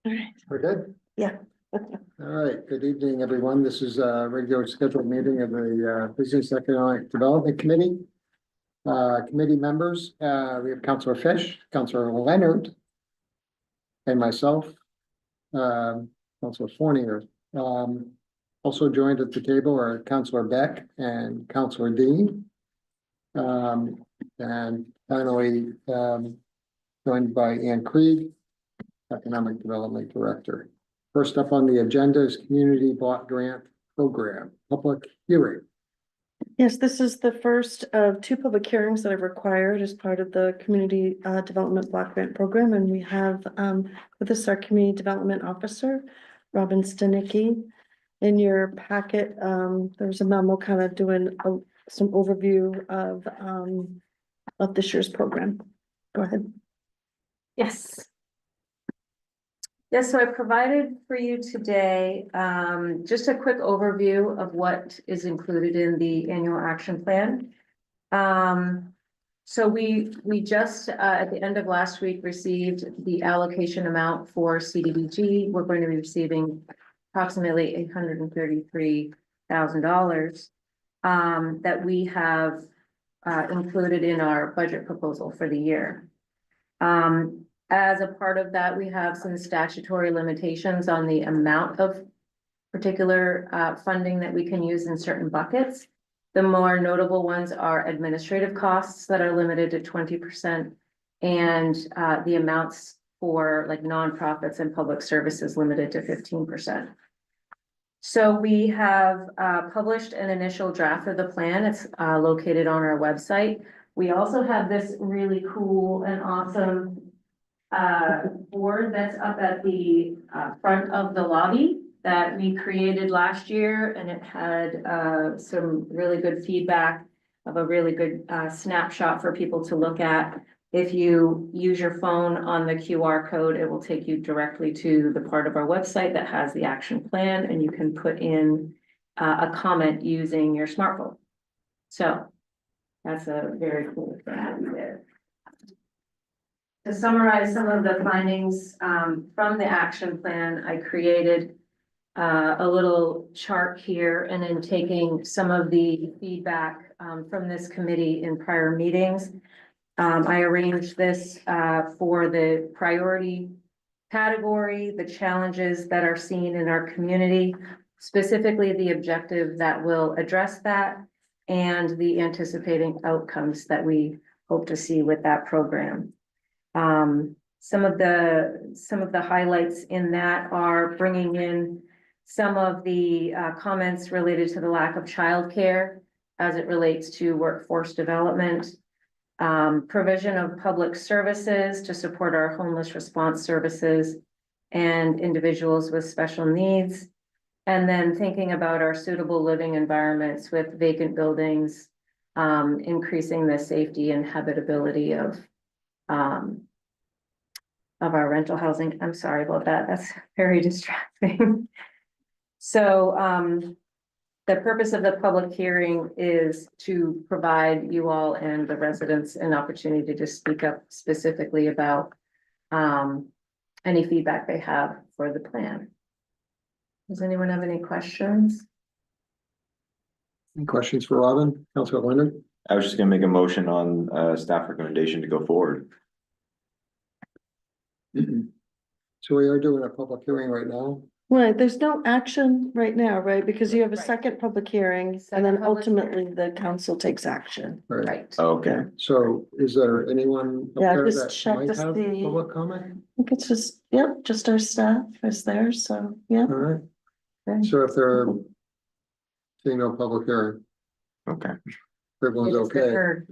All right. We're good? Yeah. All right, good evening, everyone. This is a regular scheduled meeting of the Business Economic Development Committee. Committee members, we have Councilor Fish, Councilor Leonard, and myself, Councilor Fournier. Also joined at the table are Councilor Beck and Councilor Dean. And finally, joined by Ann Krieg, Economic Development Director. First up on the agenda is Community Block Grant Program, public hearing. Yes, this is the first of two public hearings that I've required as part of the Community Development Block Grant Program. And we have with us our Community Development Officer, Robin Stanicki. In your packet, there's a memo kind of doing some overview of this year's program. Go ahead. Yes. Yes, so I provided for you today, just a quick overview of what is included in the annual action plan. So we just, at the end of last week, received the allocation amount for CDBG. We're going to be receiving approximately $833,000 that we have included in our budget proposal for the year. As a part of that, we have some statutory limitations on the amount of particular funding that we can use in certain buckets. The more notable ones are administrative costs that are limited to 20%, and the amounts for like nonprofits and public services limited to 15%. So we have published an initial draft of the plan. It's located on our website. We also have this really cool and awesome board that's up at the front of the lobby that we created last year, and it had some really good feedback of a really good snapshot for people to look at. If you use your phone on the QR code, it will take you directly to the part of our website that has the action plan, and you can put in a comment using your smartphone. So that's a very cool thing there. To summarize some of the findings from the action plan, I created a little chart here, and in taking some of the feedback from this committee in prior meetings, I arranged this for the priority category, the challenges that are seen in our community, specifically the objective that will address that, and the anticipating outcomes that we hope to see with that program. Some of the highlights in that are bringing in some of the comments related to the lack of childcare as it relates to workforce development, provision of public services to support our homeless response services and individuals with special needs, and then thinking about our suitable living environments with vacant buildings, increasing the safety and habitability of our rental housing. I'm sorry about that. That's very distracting. So the purpose of the public hearing is to provide you all and the residents an opportunity to speak up specifically about any feedback they have for the plan. Does anyone have any questions? Any questions for Robin? Councilor Leonard? I was just gonna make a motion on staff recommendation to go forward. So we are doing a public hearing right now. Right, there's no action right now, right? Because you have a Right. second public hearing, and Second then public ultimately the council takes action. Right. Okay. So is there anyone up Yeah, there just that check might to have see. public comment? I think it's just, yep, just our staff is there, so, yeah. All right, Okay. so if they're seeing no public hearing, Okay. everyone's It's been okay. heard.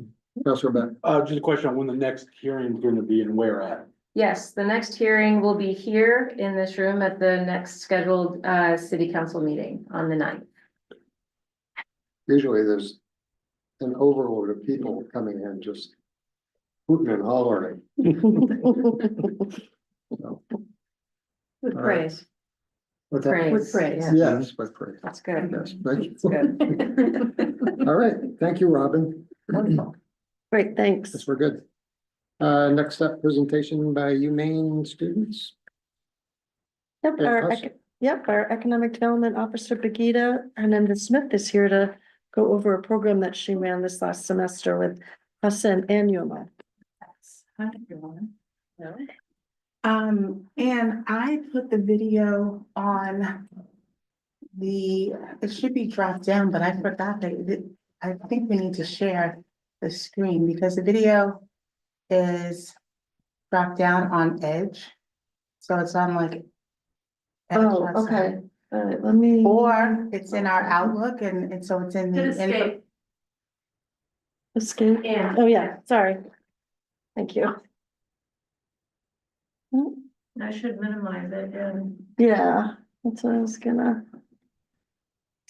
Councilor Beck? Just a question on when the next hearing is going to be and where at? Yes, the next hearing will be here in this room at the next scheduled city council meeting on the 9th. Usually there's an overload of people coming in just hooting and hollering. So, With All right. praise. what's that? Praise. With praise. Yeah. Yes, with praise. That's good. Yes, thank you. That's good. All right, thank you, Robin. Wonderful. Great, thanks. Yes, we're good. Next up, presentation by UMaine students. Yep, Yeah, our, awesome. our Economic Development Officer, Brigida Hernandez Smith is here to go over a program that she ran this last semester with Hassan and UMO. Hi, everyone. And I put the video on it should be dropped down, but I forgot I think we need to share the screen because the video is dropped down on Edge. So it's on like. Oh, Edge okay, outside. all right, let me. Or it's in our Outlook and so it's in the. Escape, Yeah. oh yeah, sorry. Thank you. I should minimize it, Yeah, that's what I was gonna.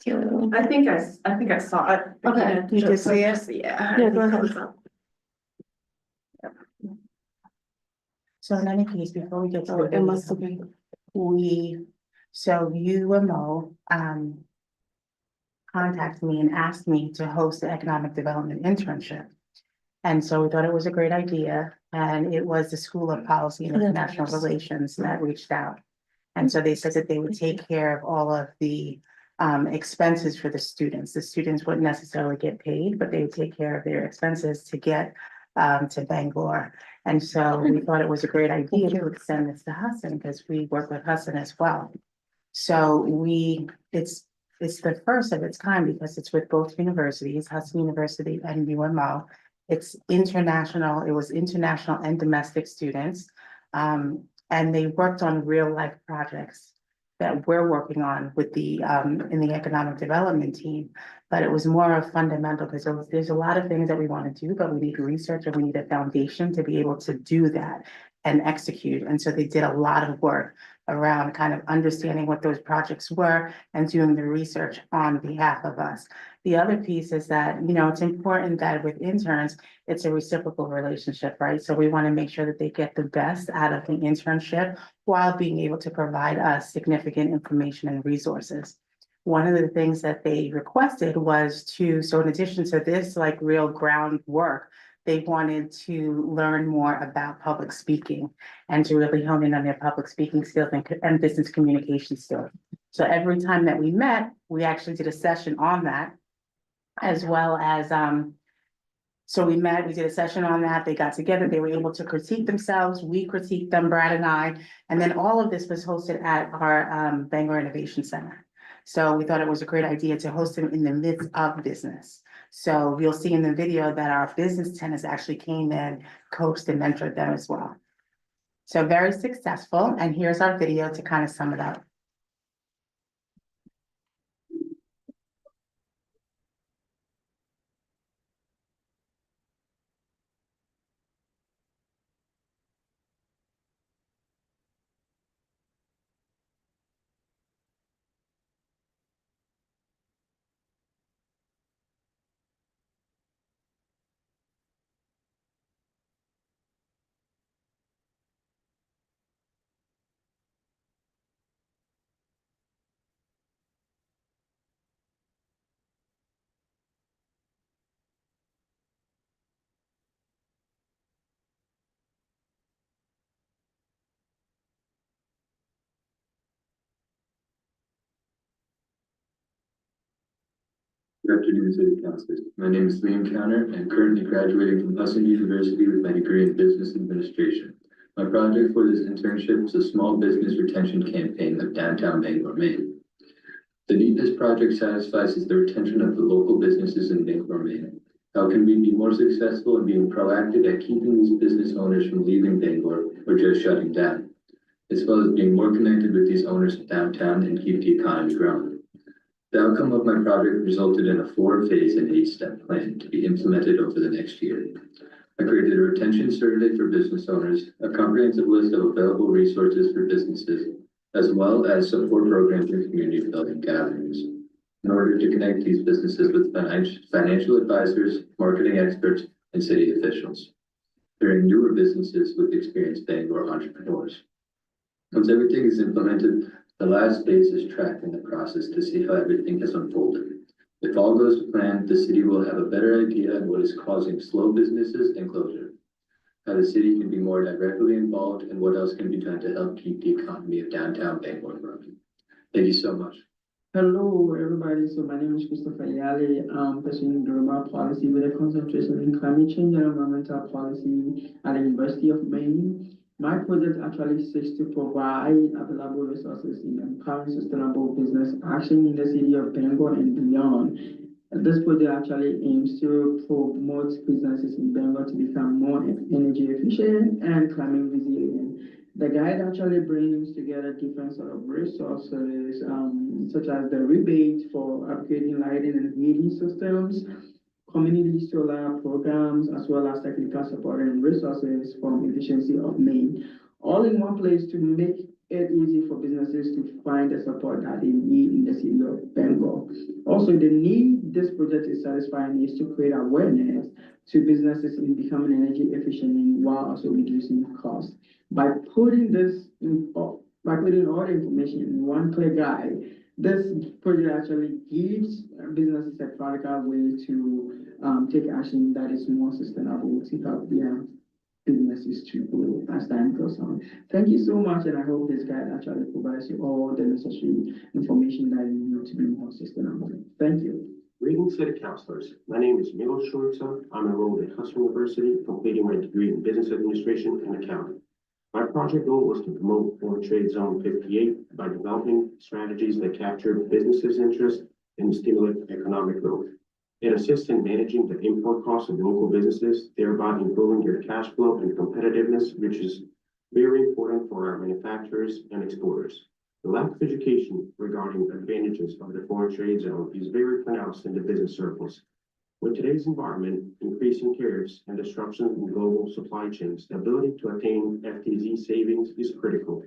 do. I think I saw it. Okay. You did see it? Yeah. Yeah, go ahead. So in any case, before we get to Oh, the it video, must have been. so UMO, contacted me and asked me to host the economic development internship. And so we thought it was a great idea, and it was the School of Policy and Yeah. International Relations that reached out. And so they said that they would take care of all of the expenses for the students. The students wouldn't necessarily get paid, but they would take care of their expenses to get to Bangor. And so we thought it was a great idea to extend this to Hudson because we work with Hudson as well. So it's the first of its kind because it's with both universities, Hudson University and UMO. It's international, it was international and domestic students. And they worked on real life projects that we're working on with the in the economic development team. But it was more of fundamental because there's a lot of things that we want to do, but we need research and we need a foundation to be able to do that and execute. And so they did a lot of work around kind of understanding what those projects were and doing the research on behalf of us. The other piece is that, you know, it's important that with interns, it's a reciprocal relationship, right? So we want to make sure that they get the best out of the internship while being able to provide us significant information and resources. One of the things that they requested was so in addition to this, like real groundwork, they wanted to learn more about public speaking and to really hone in on their public speaking skills and business communication skills. So every time that we met, we actually did a session on that, as well as, so we met, we did a session on that, they got together, they were able to critique themselves, we critiqued them, Brad and I, and then all of this was hosted at our Bangor Innovation Center. So we thought it was a great idea to host them in the midst of business. So you'll see in the video that our business tenants actually came in, coached and mentored them as well. So very successful, and here's our video to kind of sum it up. Good afternoon, City Councilors. My name is Liam Counter and currently graduating from Hudson University with my degree in Business Administration. My project for this internship is a small business retention campaign of downtown Bangor, Maine. The need this project satisfies is the retention of the local businesses in Bangor, Maine. How can we be more successful in being proactive at keeping these business owners from leaving Bangor or just shutting down, as well as being more connected with these owners downtown and keep the economy growing? The outcome of my project resulted in a 4-phase and 8-step plan to be implemented over the next year. I created a retention survey for business owners, a comprehensive list of available resources for businesses, as well as support programs and community building gatherings in order to connect these businesses with financial advisors, marketing experts, and city officials. Pairing newer businesses with experienced Bangor entrepreneurs. Once everything is implemented, the last phase is tracking the process to see how everything has unfolded. If all goes to plan, the city will have a better idea on what is causing slow businesses and closure. how the city can be more directly involved, and what else can be done to help keep the economy of downtown Bangor growing. Thank you so much. Hello, everybody. So my name is Christopher Yale. I'm pursuing global policy with a concentration in climate change and environmental policy at the University of Maine. My project actually seeks to provide available resources in empowering sustainable business action in the city of Bangor and beyond. This project actually aims to promote businesses in Bangor to become more energy efficient and climate resilient. The guide actually brings together different sort of resources, such as the rebate for upgrading lighting and heating systems, community solar programs, as well as technical support and resources from Efficiency of Maine, all in one place to make it easy for businesses to find the support that they need in the city of Bangor. Also, the need this project is satisfying is to create awareness to businesses in becoming energy efficient and while also reducing costs. By putting all the information in one clear guide, this project actually gives businesses a practical way to take action that is more sustainable to help their businesses to grow as time goes on. Thank you so much, and I hope this guide actually provides you all the necessary information that you need to be more sustainable. Thank you. Greetings, City Councilors. My name is Milo Schulze. I'm enrolled at Hudson University, completing my degree in Business Administration and Accounting. My project goal was to promote Foreign Trade Zone 58 by developing strategies that capture businesses' interest and stimulate economic growth. It assists in managing the import costs of local businesses, thereby improving their cash flow and competitiveness, which is very important for our manufacturers and exporters. The lack of education regarding advantages of the Foreign Trade Zone is very pronounced in the business circles. With today's environment, increasing tariffs and disruptions in global supply chains, the ability to attain FTZ savings is critical.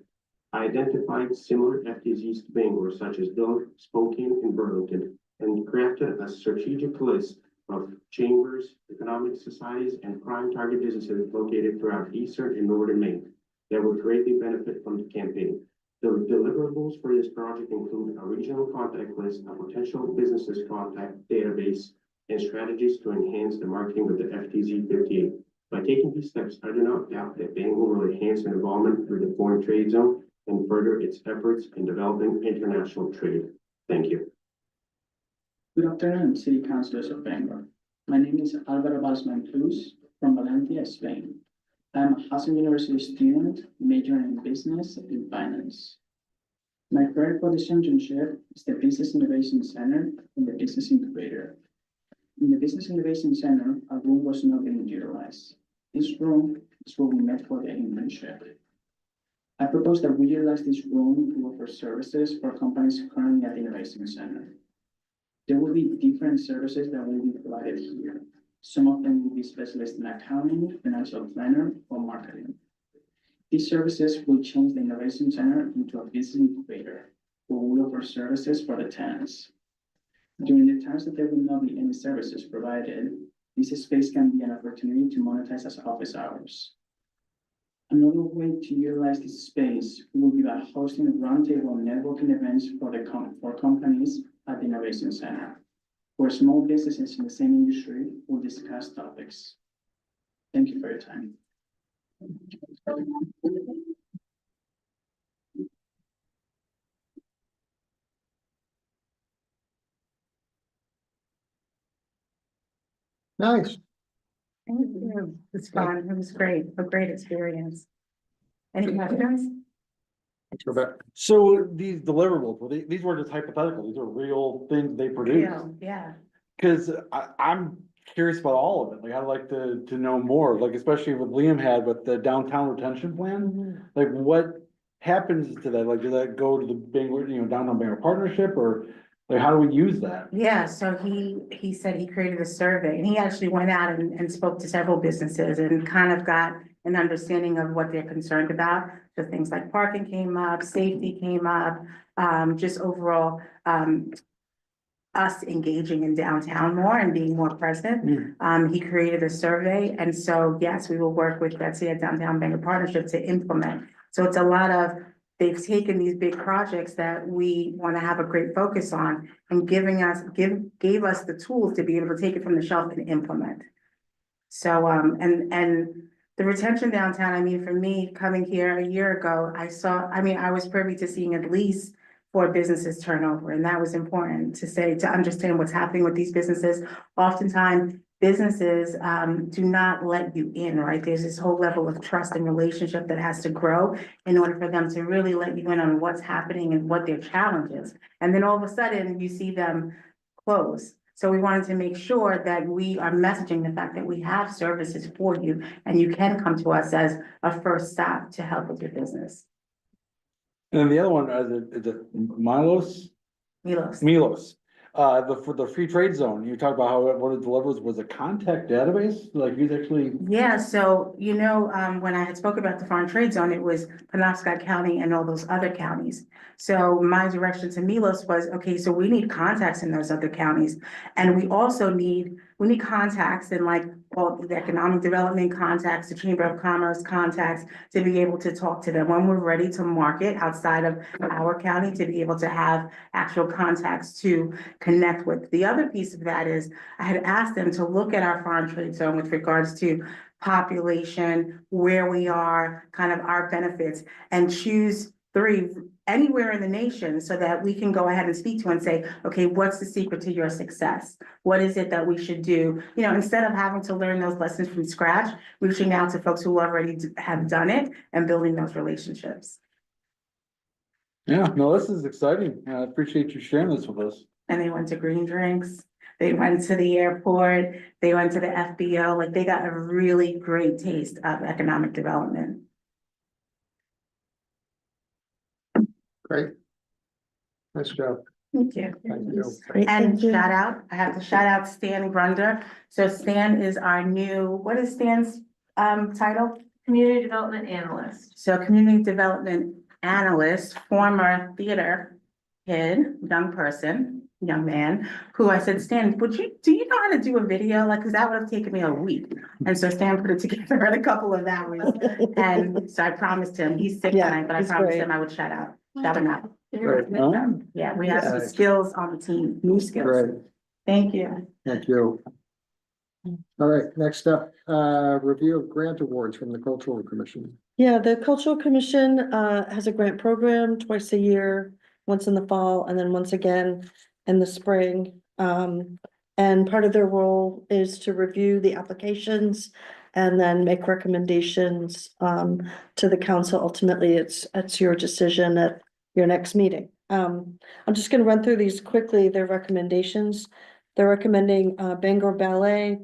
I identified similar FTZs to Bangor, such as Dove, Spokane, and Burlington, and crafted a strategic list of chambers, economic societies, and prime target businesses located throughout eastern and northern Maine that would greatly benefit from the campaign. The deliverables for this project include a regional contact list, a potential businesses contact database, and strategies to enhance the marketing of the FTZ 58. By taking these steps, I do not doubt that Bangor will enhance their involvement with the Foreign Trade Zone and further its efforts in developing international trade. Thank you. Good afternoon, City Councilors of Bangor. My name is Alvaro Balsman Cruz from Valencia, Spain. I am a Hudson University student majoring in business and finance. My current position internship is the Business Innovation Center in the Business Incubator. In the Business Innovation Center, a room was not being utilized. This room is where we met for the internship. I propose that we utilize this room to offer services for companies currently at the Innovation Center. There will be different services that will be provided here. Some of them will be specialists in accounting, financial planner, or marketing. These services will change the Innovation Center into a business incubator, where we offer services for the tenants. During the times that there will not be any services provided, this space can be an opportunity to monetize as office hours. Another way to utilize this space will be by hosting roundtable networking events for companies at the Innovation Center, where small businesses in the same industry will discuss topics. Thank you for your time. Nice. Thank you. It's fun. It was great. A great experience. Any questions? So these deliverables, well, these were just hypothetical, these are real things they produced. Yeah. Cause I'm curious about all of it, like I'd like to know more, like especially what Liam had with the downtown retention plan. Like what happens to that, like does that go to the Bangor, downtown Bangor partnership, or like how do we use that? Yeah, so he said he created a survey and he actually went out and spoke to several businesses and kind of got an understanding of what they're concerned about. So things like parking came up, safety came up, just overall, us engaging in downtown more and being more present. He created a survey. And so, yes, we will work with Betsy at Downtown Bangor Partnership to implement. So it's a lot of, they've taken these big projects that we want to have a great focus on and gave us the tools to be able to take it from the shelf and implement. So, and The retention downtown, I mean, for me, coming here a year ago, I was privy to seeing at least 4 businesses turnover, and that was important to understand what's happening with these businesses. Oftentimes, businesses do not let you in, right? There's this whole level of trust and relationship that has to grow in order for them to really let you in on what's happening and what their challenge is. And then all of a sudden, you see them close. So we wanted to make sure that we are messaging the fact that we have services for you and you can come to us as a first stop to help with your business. And then the other one, is it Milos? Milos. Milos, for the free trade zone, you talked about how what it delivers was a contact database, like you actually. Yeah, so, when I had spoke about the foreign trade zone, it was Penobscot County and all those other counties. So my direction to Milos was, okay, so we need contacts in those other counties. And we also need contacts in like all the economic development contacts, the Chamber of Commerce contacts, to be able to talk to them when we're ready to market outside of our county, to be able to have actual contacts to connect with. The other piece of that is I had asked them to look at our foreign trade zone with regards to population, where we are, kind of our benefits, and choose 3 anywhere in the nation so that we can go ahead and speak to and say, okay, what's the secret to your success? What is it that we should do? Instead of having to learn those lessons from scratch, reaching out to folks who already have done it and building those relationships. Yeah, no, this is exciting. I appreciate you sharing this with us. And they went to Green Drinks, they went to the airport, they went to the FBO, like they got a really great taste of economic development. Great. Nice job. Thank you. Thank you. Great, And thank you. I have to shout out Stan Grunder. So Stan is our what is Stan's title? Community Development Analyst. So Community Development Analyst, former theater kid, young man, who I said, Stan, do you know how to do a video? Like, cause that would have taken me a week. And so Stan put it together in a couple of hours. And so I promised him, he's sick Yeah, tonight, but I he's promised great. him I would shout him out. Great. Yeah, we have some Yeah. skills on the team, new skills. Great. Thank you. Thank you. All right, next up, review of grant awards from the Cultural Commission. Yeah, the Cultural Commission has a grant program twice a year, once in the fall and then once again in the spring. And part of their role is to review the applications and then make recommendations to the council. Ultimately, it's your decision at your next meeting. I'm just gonna run through these quickly, their recommendations. They're recommending Bangor Ballet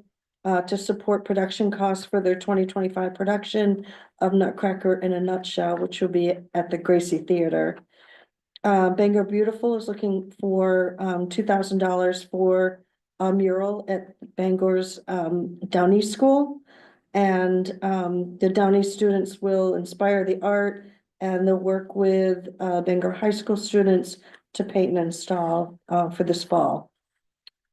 to support production costs for their 2025 production of Nutcracker in a Nutshell, which will be at the Gracie Theater. Bangor Beautiful is looking for $2,000 for a mural at Bangor's Downey School. And the Downey students will inspire the art and they'll work with Bangor High School students to paint and install for this fall.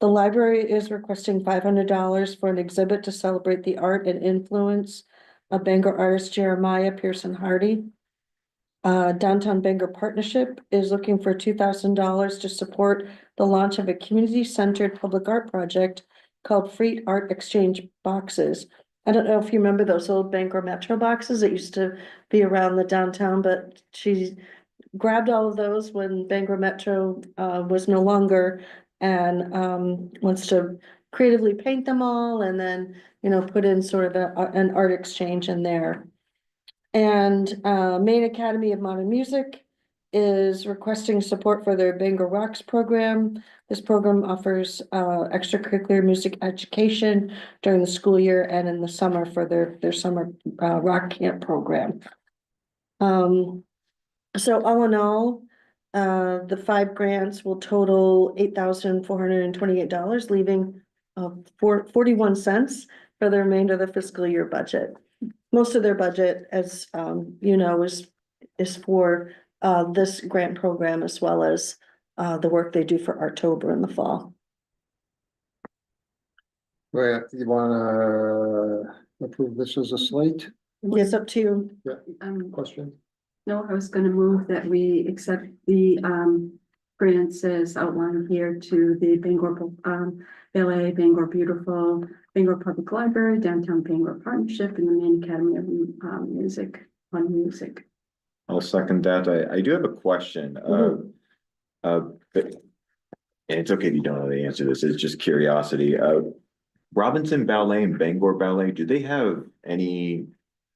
The library is requesting $500 for an exhibit to celebrate the art and influence of Bangor artist Jeremiah Pearson Hardy. Downtown Bangor Partnership is looking for $2,000 to support the launch of a community-centered public art project called Free Art Exchange Boxes. I don't know if you remember those old Bangor Metro boxes that used to be around the downtown, but she grabbed all of those when Bangor Metro was no longer and wants to creatively paint them all and then, put in sort of an art exchange in there. And Maine Academy of Modern Music is requesting support for their Bangor Rocks program. This program offers extracurricular music education during the school year and in the summer for their summer rock camp program. So all in all, the 5 grants will total $8,428, leaving 41 cents for the remainder of the fiscal year budget. Most of their budget, as is for this grant program as well as the work they do for October in the fall. Well, you wanna approve this as a slate? It's up to you. Question? No, I was gonna move that we accept the grants as outlined here to the Bangor, Ballet, Bangor Beautiful, Bangor Public Library, Downtown Bangor Partnership, and the Maine Academy of Music on Music. I'll second that. I do have a question. But and it's okay if you don't know the answer to this, it's just curiosity. Robinson Ballet and Bangor Ballet, do they have any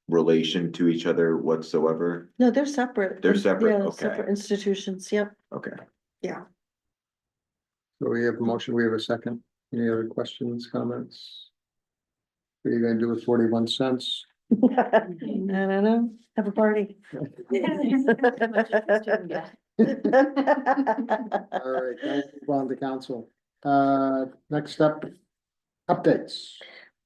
relation to each other whatsoever? No, they're separate. They're separate, Yeah, okay. separate institutions, yep. Okay. So we have a motion, we have a second. Any other questions, comments? What are you gonna do with 41 cents? I don't know, have a party. All right, now move on to council. Next up, updates.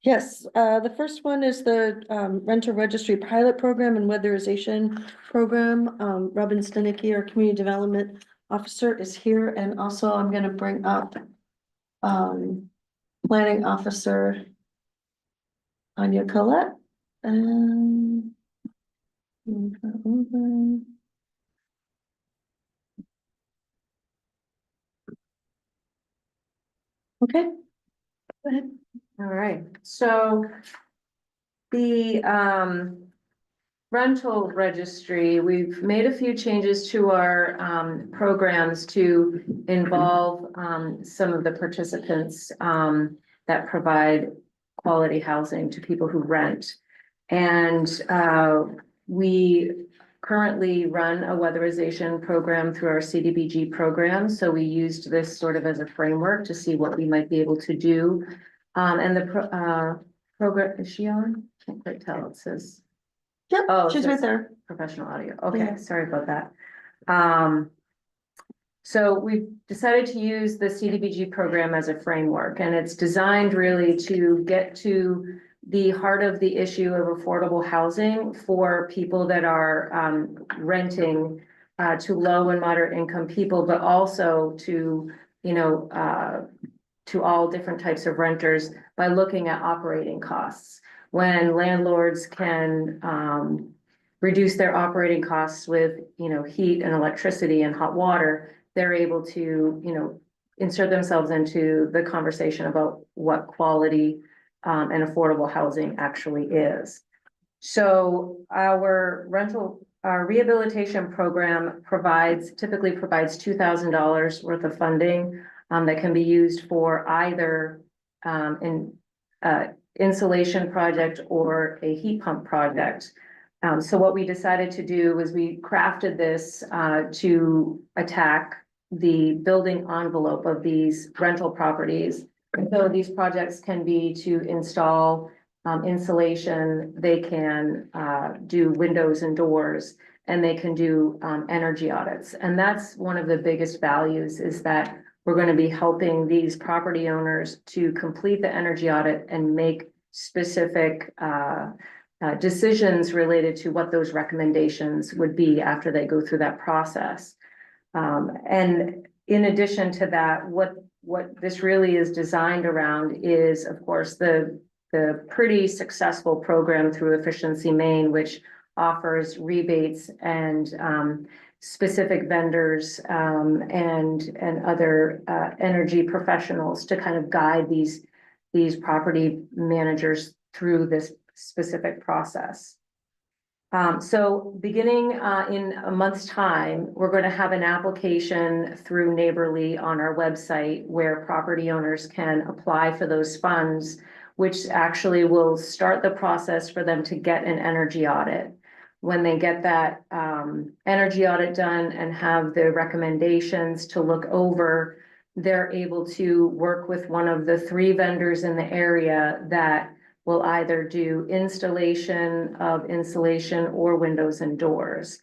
Yes, the first one is the renter registry pilot program and weatherization program. Robin Stenicky, our community development officer, is here, and also I'm gonna bring up planning officer Anya Collette. Okay. Go ahead. All right, so the rental registry, we've made a few changes to our programs to involve some of the participants that provide quality housing to people who rent. And we currently run a weatherization program through our CDBG program. So we used this sort of as a framework to see what we might be able to do. And the program, is she on? Can't quite tell, it says. Yep, Oh, it she's right says there. Professional audio, okay, Yeah. sorry about that. So we've decided to use the CDBG program as a framework, and it's designed really to get to the heart of the issue of affordable housing for people that are renting to low and moderate income people, but also to, you know, to all different types of renters by looking at operating costs. When landlords can reduce their operating costs with, you know, heat and electricity and hot water, they're able to, you know, insert themselves into the conversation about what quality and affordable housing actually is. So our rehabilitation program typically provides $2,000 worth of funding that can be used for either insulation project or a heat pump project. So what we decided to do was we crafted this to attack the building envelope of these rental properties. So these projects can be to install insulation, they can do windows and doors, and they can do energy audits. And that's one of the biggest values, is that we're going to be helping these property owners to complete the energy audit and make specific decisions related to what those recommendations would be after they go through that process. And in addition to that, what this really is designed around is, of course, the pretty successful program through Efficiency Maine, which offers rebates and specific vendors and other energy professionals to kind of guide these property managers through this specific process. So beginning in a month's time, we're going to have an application through Neighborly on our website where property owners can apply for those funds, which actually will start the process for them to get an energy audit. When they get that energy audit done and have the recommendations to look over, they're able to work with one of the 3 vendors in the area that will either do installation of insulation or windows and doors.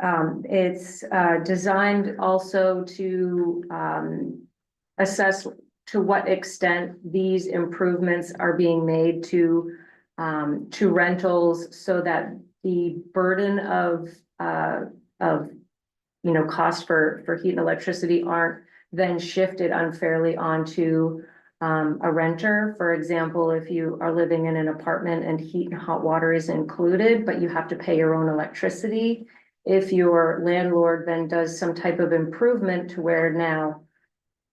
It's designed also to assess to what extent these improvements are being made to rentals, so that the burden of cost for heat and electricity aren't then shifted unfairly onto a renter. For example, if you are living in an apartment and heat and hot water is included, but you have to pay your own electricity, if your landlord then does some type of improvement to where now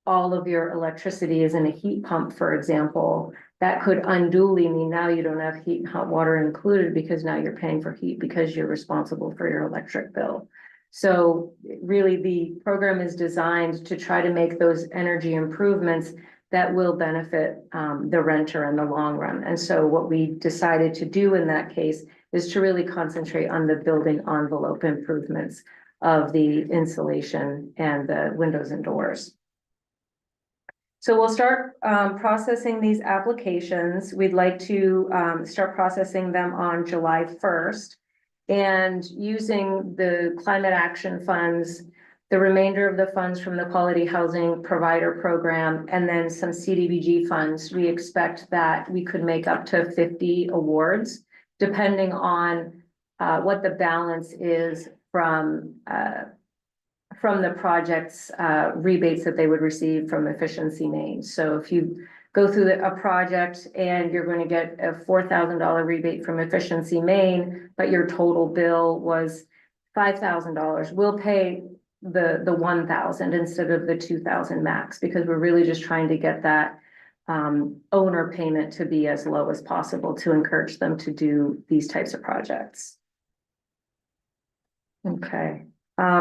all of your electricity is in a heat pump, for example, that could unduly mean now you don't have heat and hot water included because now you're paying for heat because you're responsible for your electric bill. So really, the program is designed to try to make those energy improvements that will benefit the renter in the long run. And so what we decided to do in that case is to really concentrate on the building envelope improvements of the insulation and the windows and doors. So we'll start processing these applications. We'd like to start processing them on July 1st. And using the climate action funds, the remainder of the funds from the Quality Housing Provider Program, and then some CDBG funds, we expect that we could make up to 50 awards, depending on what the balance is from the project's rebates that they would receive from Efficiency Maine. So if you go through a project and you're going to get a $4,000 rebate from Efficiency Maine, but your total bill was $5,000, we'll pay the 1,000 instead of the 2,000 max, because we're really just trying to get that owner payment to be as low as possible to encourage them to do these types of projects. Okay.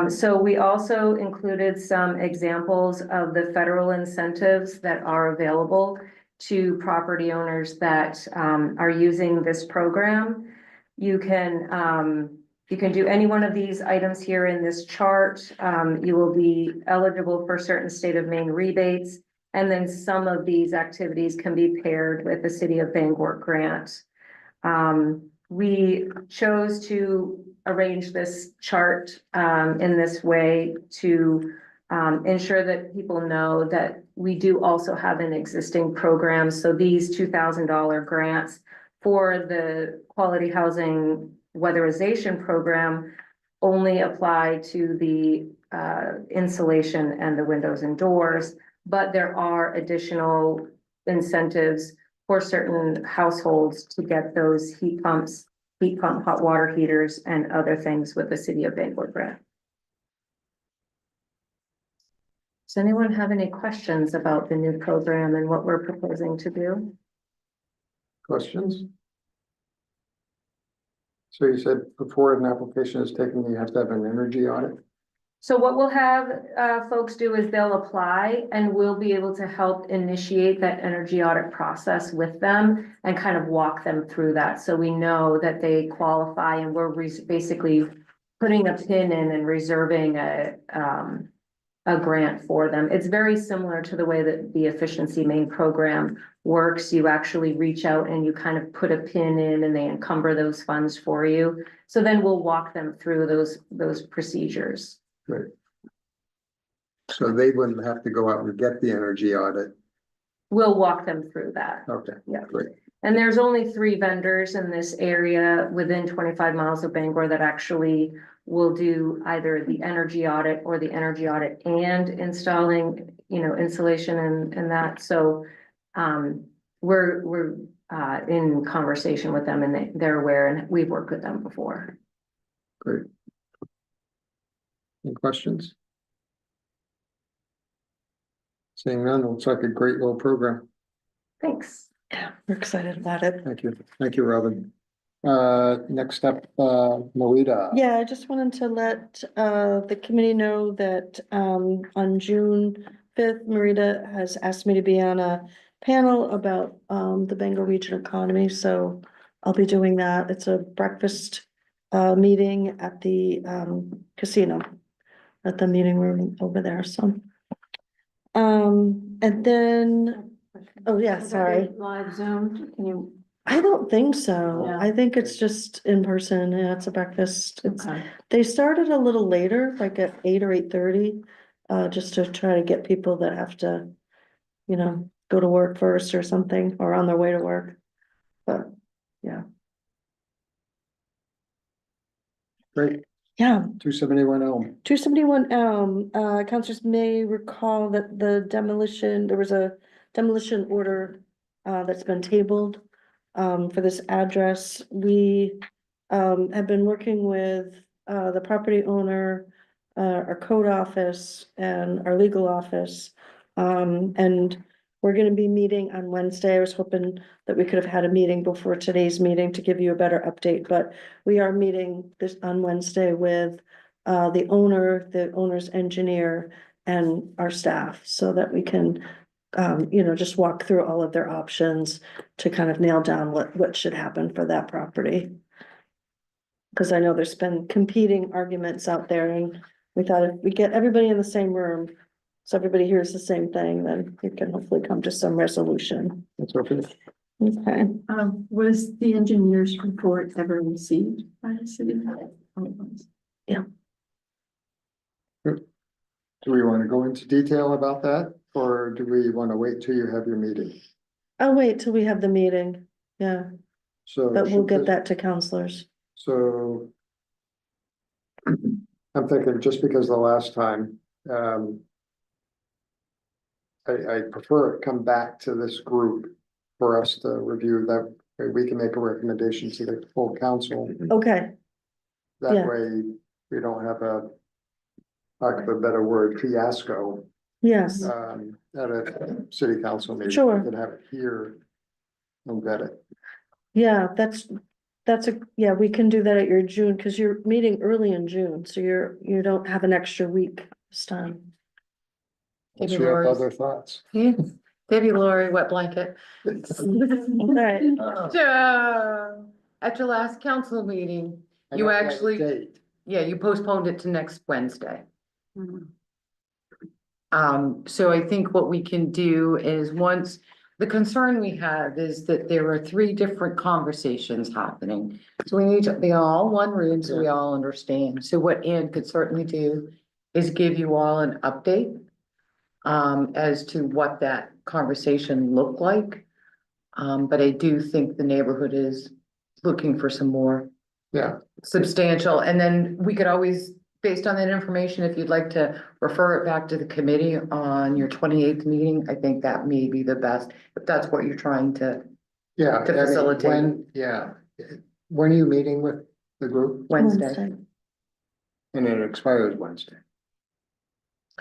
So we also included some examples of the federal incentives that are available to property owners that are using this program. You can do any one of these items here in this chart. You will be eligible for certain state of Maine rebates. And then some of these activities can be paired with the City of Bangor grant. We chose to arrange this chart in this way to ensure that people know that we do also have an existing program. So these $2,000 grants for the Quality Housing Weatherization Program only apply to the insulation and the windows and doors, but there are additional incentives for certain households to get those heat pump hot water heaters and other things with the City of Bangor grant. Does anyone have any questions about the new program and what we're proposing to do? Questions? So you said before an application is taken, you have to have an energy audit? So what we'll have folks do is they'll apply and we'll be able to help initiate that energy audit process with them and kind of walk them through that. So we know that they qualify, and we're basically putting a pin in and reserving a grant for them. It's very similar to the way that the Efficiency Maine program works. You actually reach out and you kind of put a pin in and they encumber those funds for you. So then we'll walk them through those procedures. Right. So they wouldn't have to go out and get the energy audit. We'll walk them through that. Okay. Yeah. Great. And there's only 3 vendors in this area within 25 miles of Bangor that actually will do either the energy audit or the energy audit and installing, insulation and that. So we're in conversation with them, and they're aware, and we've worked with them before. Great. Any questions? Seeing none, it looks like a great little program. Thanks. Yeah, we're excited about it. Thank you. Thank you, Robin. Next up, Marita. Yeah, I just wanted to let the committee know that on June 5th, Marita has asked me to be on a panel about the Bangor region economy. So I'll be doing that. It's a breakfast meeting at the casino, at the meeting room over there. So and then, oh yeah, sorry. Live Zoom, can you? I don't think so. Yeah. I think it's just in person. Yeah, it's a breakfast. Okay. They started a little later, like at 8 or 8:30, just to try to get people that have to, go to work first or something, or on their way to work. But yeah. Great. Yeah. 271 Elm. 271 Elm, councilors may recall that there was a demolition order that's been tabled for this address. We have been working with the property owner, our code office and our legal office. And we're gonna be meeting on Wednesday. I was hoping that we could have had a meeting before today's meeting to give you a better update, but we are meeting this on Wednesday with the owner's engineer and our staff so that we can just walk through all of their options to kind of nail down what should happen for that property. Cause I know there's been competing arguments out there and we thought if we get everybody in the same room, so everybody hears the same thing, then we can hopefully come to some resolution. That's okay. Okay. Was the engineer's report ever received by the city? Do we want to go into detail about that, or do we want to wait till you have your meeting? I'll wait till we have the meeting, yeah, So. but we'll get that to counselors. So. I'm thinking just because the last time, I prefer it come back to this group for us to review that, way we can make a recommendation to the full council. Okay, That Yeah. way, we don't have a, lack of a better word, fiasco, yes, at a city council meeting. Sure. We can have it here and vet it. yeah, yeah, we can do that at your June, cause you're meeting early in June, so you don't have an extra week this time. Unless Maybe you have Laura's- other thoughts. Yeah, Debbie, Lori, wet blanket. Alright, So, at your last council meeting, I you don't have a actually, date. yeah, you postponed it to next Wednesday. Mhm. So I think what we can do is once, the concern we have is that there are 3 different conversations happening. So we need to be all in one room so we all understand. So what Ann could certainly do is give you all an update as to what that conversation looked like. But I do think the neighborhood is looking for some more Yeah, substantial, and then we could always, based on that information, if you'd like to refer it back to the committee on your 28th meeting, I think that may be the best, if that's what you're trying to yeah. To I mean, facilitate. When are you meeting with the group? Wednesday. And it expires Wednesday.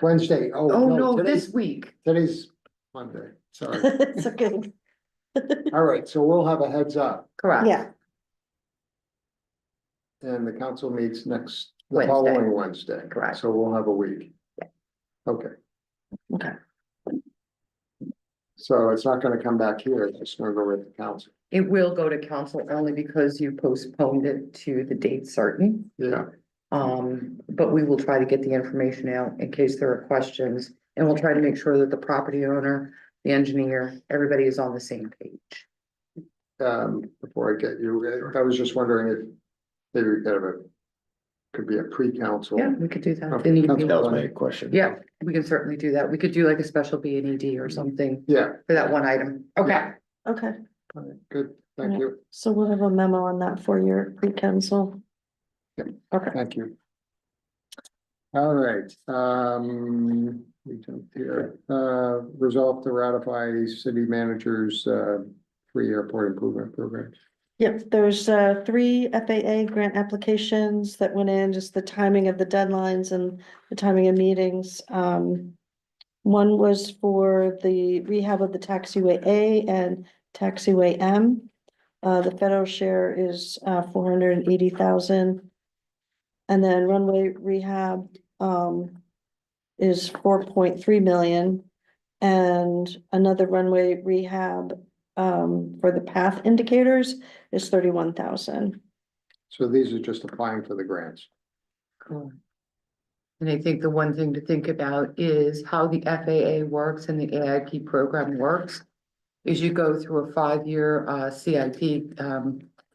Wednesday, Oh, no, today's, this week. today's Monday, sorry. it's okay, All right, so we'll have a heads up, Correct. yeah, and the council meets the Wednesday. following Wednesday. Correct. So we'll have a week. Okay, okay, so it's not gonna come back here, it's just gonna go with the council. It will go to council only because you postponed it to the date certain. Yeah, But we will try to get the information out in case there are questions, and we'll try to make sure that the property owner, the engineer, everybody is on the same page. before I get you, I was just wondering if maybe we could be a pre-council. Yeah, we could do that. Okay, If need council be. That was my question. Yeah, we can certainly do that. We could do like a special B and ED or something Yeah, for that one item. Okay. okay, all right, good, thank Yeah. you, so we'll have a memo on that for your pre-council. Yep. Okay, thank you. All right, we jumped here, resolve to ratify city managers, 3 airport improvement programs. yep, there's 3 FAA grant applications that went in, just the timing of the deadlines and the timing of meetings. One was for the rehab of the taxiway A and taxiway M. The federal share is 480,000. And then runway rehab is 4.3 million. And another runway rehab for the path indicators is 31,000. So these are just applying for the grants. Cool. And I think the one thing to think about is how the FAA works and the AIP program works. Is you go through a 5-year CIP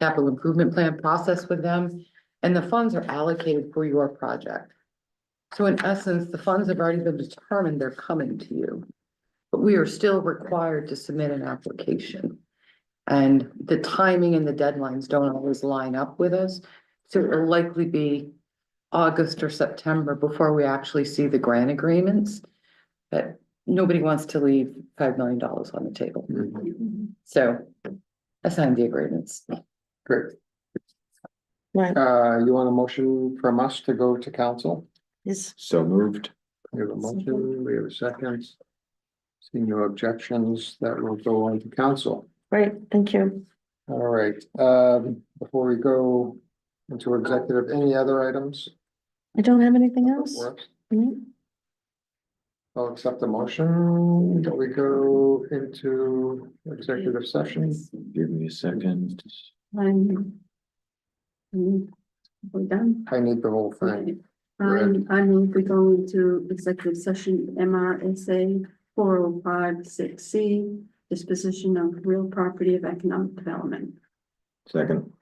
capital improvement plan process with them, and the funds are allocated for your project. So in essence, the funds have already been determined, they're coming to you. But we are still required to submit an application. And the timing and the deadlines don't always line up with us. So it'll likely be August or September before we actually see the grant agreements. But nobody wants to leave $5 million on the table. So I signed the agreements. Great. Right, You want a motion from us to go to council? is, So moved. We have a motion, we have a second. Seeing no objections, that will go on to council. great, thank you. All right, before we go into executive, any other items? I don't have anything else. for us? Mhm. I'll accept the motion that we go into executive session. Give me a second. We're done. I need the whole thing. Okay. Right. I move we go into executive session MRSA 4056C, disposition of real property of economic development. Second,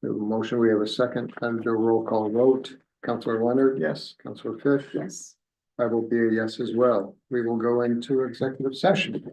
We have a motion, we have a second, and a roll call vote. Counselor Leonard? yes. Counselor Fish? Yes. I will be a yes as well. We will go into executive session.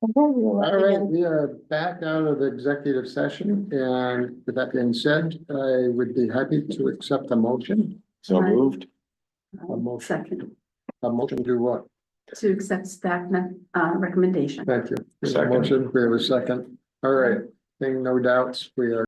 All right, we are back out of the executive session, and with that being said, I would be happy to accept a motion. So Right. moved. A motion, Second, a motion to do what? to accept staff recommendation. Thank you. Second. Motion, we have a second. All right, being no doubts, we are